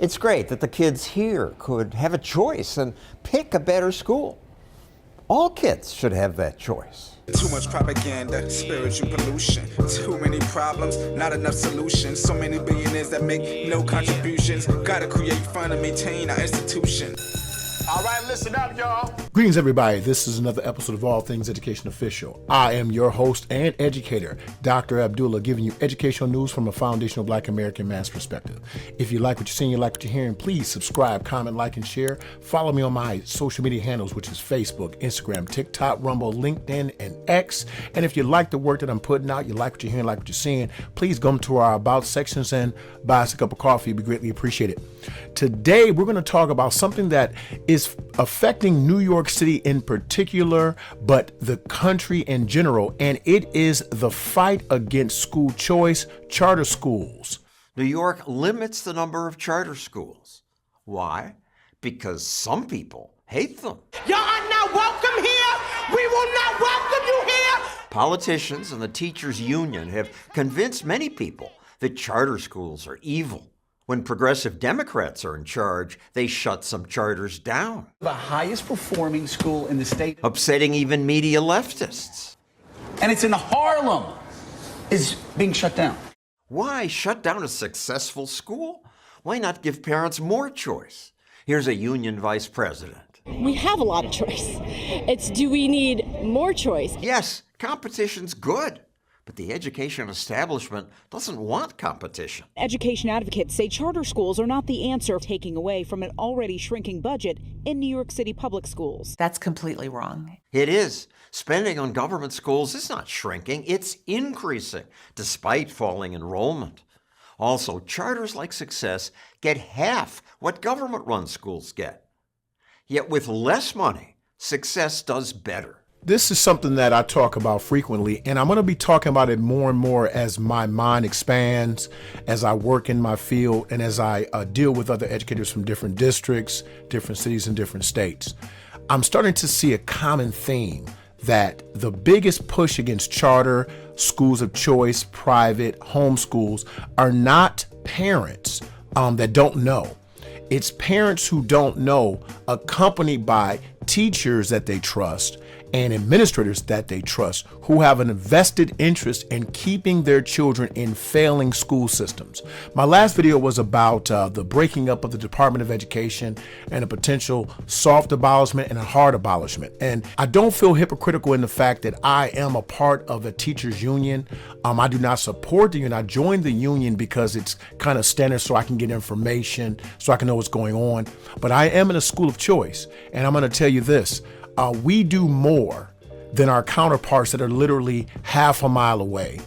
It's great that the kids here could have a choice and pick a better school. All kids should have that choice. Too much propaganda, spiritual pollution, too many problems, not enough solutions, so many billionaires that make no contributions, gotta create fund and maintain our institution. All right, listen up, y'all. Greetings, everybody. This is another episode of All Things Education Official. I am your host and educator, DrAbdullah, giving you educational news from a foundational Black American man's perspective. If you like what you're seeing, you like what you're hearing, please subscribe, comment, like, and share. Follow me on my social media handles, which is Facebook, Instagram, TikTok, Rumble, LinkedIn, and X. And if you like the work that I'm putting out, you like what you're hearing, like what you're seeing, please go to our About sections and buy us a cup of coffee. It'd be greatly appreciated. Today, we're going to talk about something that is affecting New York City in particular, but the country in general, and it is the fight against school choice, charter schools. New York limits the number of charter schools. Why? Because some people hate them. Y'all are not welcome here. We will not welcome you here. Politicians and the teachers' union have convinced many people that charter schools are evil. When progressive Democrats are in charge, they shut some charters down. The highest performing school in the state. Upsetting even media leftists. And it's in Harlem, is being shut down. Why shut down a successful school? Why not give parents more choice? Here's a union vice president. We have a lot of choice. It's, do we need more choice? Yes, competition's good. But the education establishment doesn't want competition. Education advocates say charter schools are not the answer, taking away from an already shrinking budget in New York City public schools. That's completely wrong. It is. Spending on government schools is not shrinking, it's increasing, despite falling enrollment. Also, charters like Success get half what government-run schools get. Yet with less money, Success does better. This is something that I talk about frequently, and I'm going to be talking about it more and more as my mind expands, as I work in my field, and as I deal with other educators from different districts, different cities, and different states. I'm starting to see a common theme that the biggest push against charter, schools of choice, private, homeschools are not parents that don't know. It's parents who don't know, accompanied by teachers that they trust and administrators that they trust, who have an invested interest in keeping their children in failing school systems. My last video was about the breaking up of the Department of Education and a potential soft abolishment and a hard abolishment. And I don't feel hypocritical in the fact that I am a part of a teachers union. I do not support the union. I joined the union because it's kind of standard so I can get information, so I can know what's going on. But I am in a school of choice, and I'm going to tell you this. We do more than our counterparts that are literally half a mile away.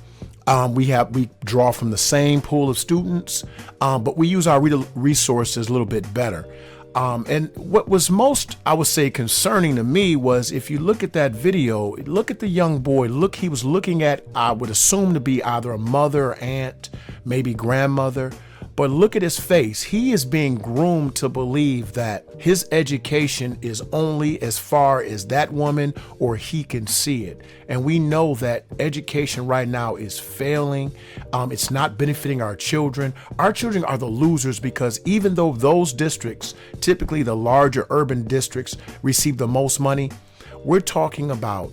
We draw from the same pool of students, but we use our resources a little bit better. And what was most, I would say, concerning to me was if you look at that video, look at the young boy. Look, he was looking at, I would assume to be either a mother, aunt, maybe grandmother. But look at his face. He is being groomed to believe that his education is only as far as that woman or he can see it. And we know that education right now is failing. It's not benefiting our children. Our children are the losers because even though those districts, typically the larger urban districts, receive the most money, we're talking about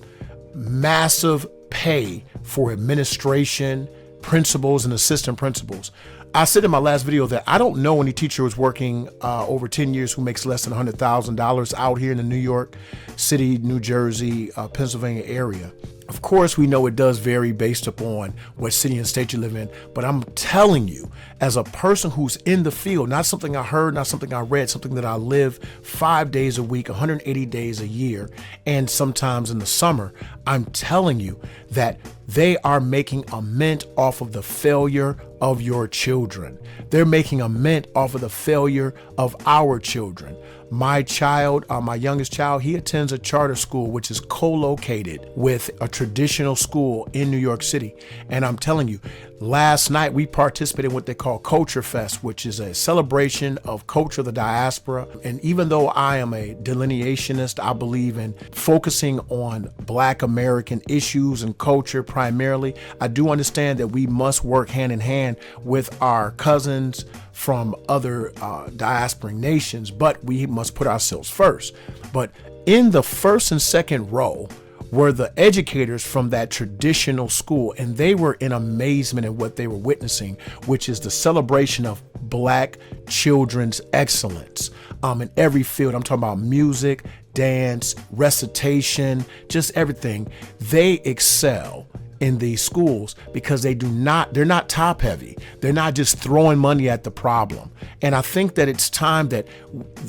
massive pay for administration, principals, and assistant principals. I said in my last video that I don't know any teacher who's working over 10 years who makes less than $100,000 out here in the New York City, New Jersey, Pennsylvania area. Of course, we know it does vary based upon what city and state you live in, but I'm telling you, as a person who's in the field, not something I heard, not something I read, something that I live 5 days a week, 180 days a year, and sometimes in the summer, I'm telling you that they are making a mint off of the failure of your children. They're making a mint off of the failure of our children. My child, my youngest child, he attends a charter school, which is co-located with a traditional school in New York City. And I'm telling you, last night we participated in what they call Culture Fest, which is a celebration of culture of the diaspora. And even though I am a delineationist, I believe in focusing on Black American issues and culture primarily. I do understand that we must work hand in hand with our cousins, from other diasporan nations, but we must put ourselves first. But in the first and second row were the educators from that traditional school, and they were in amazement at what they were witnessing, which is the celebration of Black children's excellence in every field. I'm talking about music, dance, recitation, just everything. They excel in these schools because they're not top heavy. They're not just throwing money at the problem. And I think that it's time that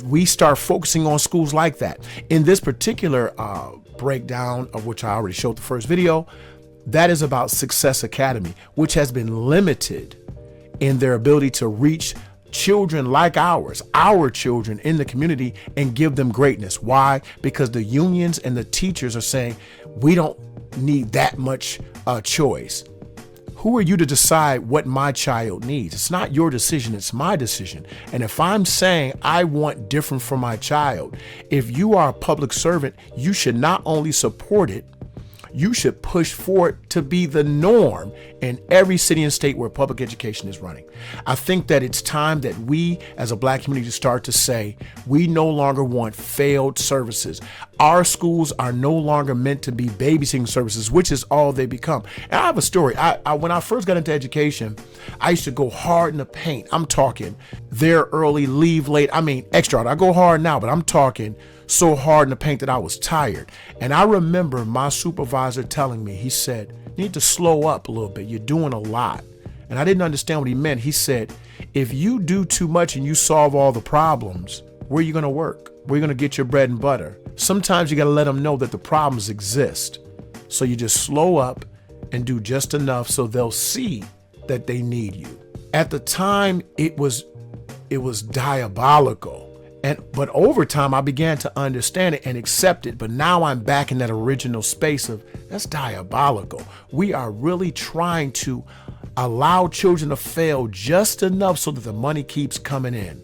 we start focusing on schools like that. In this particular breakdown, of which I already showed the first video, that is about Success Academy, which has been limited in their ability to reach children like ours, our children in the community, and give them greatness. Why? Because the unions and the teachers are saying, we don't need that much choice. Who are you to decide what my child needs? It's not your decision, it's my decision. And if I'm saying I want different for my child, if you are a public servant, you should not only support it, you should push for it to be the norm in every city and state where public education is running. I think that it's time that we as a Black community start to say, we no longer want failed services. Our schools are no longer meant to be babysitting services, which is all they become. And I have a story. When I first got into education, I used to go hard in the paint. I'm talking there early, leave late. I mean, extra hard. I go hard now, but I'm talking so hard in the paint that I was tired. And I remember my supervisor telling me, he said, you need to slow up a little bit. You're doing a lot. And I didn't understand what he meant. He said, if you do too much and you solve all the problems, where are you going to work? Where are you going to get your bread and butter? Sometimes you got to let them know that the problems exist. So you just slow up and do just enough so they'll see that they need you. At the time, it was diabolical. But over time, I began to understand it and accept it. But now I'm back in that original space of that's diabolical. We are really trying to allow children to fail just enough so that the money keeps coming in.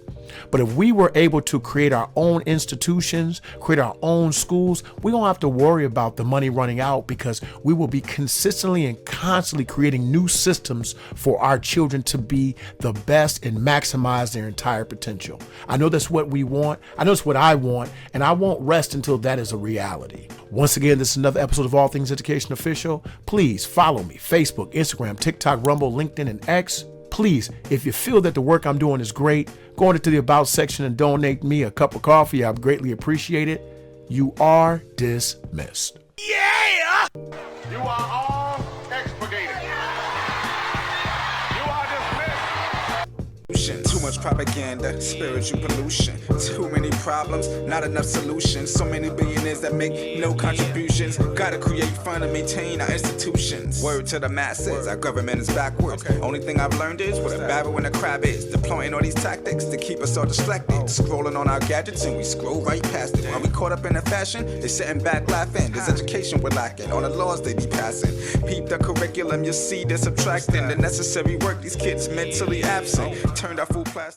But if we were able to create our own institutions, create our own schools, we don't have to worry about the money running out because we will be consistently and constantly creating new systems for our children to be the best and maximize their entire potential. I know that's what we want. I know it's what I want, and I won't rest until that is a reality. Once again, this is another episode of All Things Education Official. Please follow me, Facebook, Instagram, TikTok, Rumble, LinkedIn, and X. Please, if you feel that the work I'm doing is great, go into the About section and donate me a cup of coffee. I'd greatly appreciate it. You are dismissed. Yeah! You are all expurgated. You are dismissed. Too much propaganda, spiritual pollution. Too many problems, not enough solutions. So many billionaires that make no contributions. Gotta create fund and maintain our institutions. Word to the masses, our government is backwards. Only thing I've learned is what a barrel and a crab is. Deploying all these tactics to keep us all distracted. Scrolling on our gadgets and we scroll right past it. While we caught up in the fashion, they sitting back laughing. This education we're lacking, all the laws they be passing. Peep the curriculum, you'll see they're subtracting the necessary work. These kids mentally absent, turned out full plastic.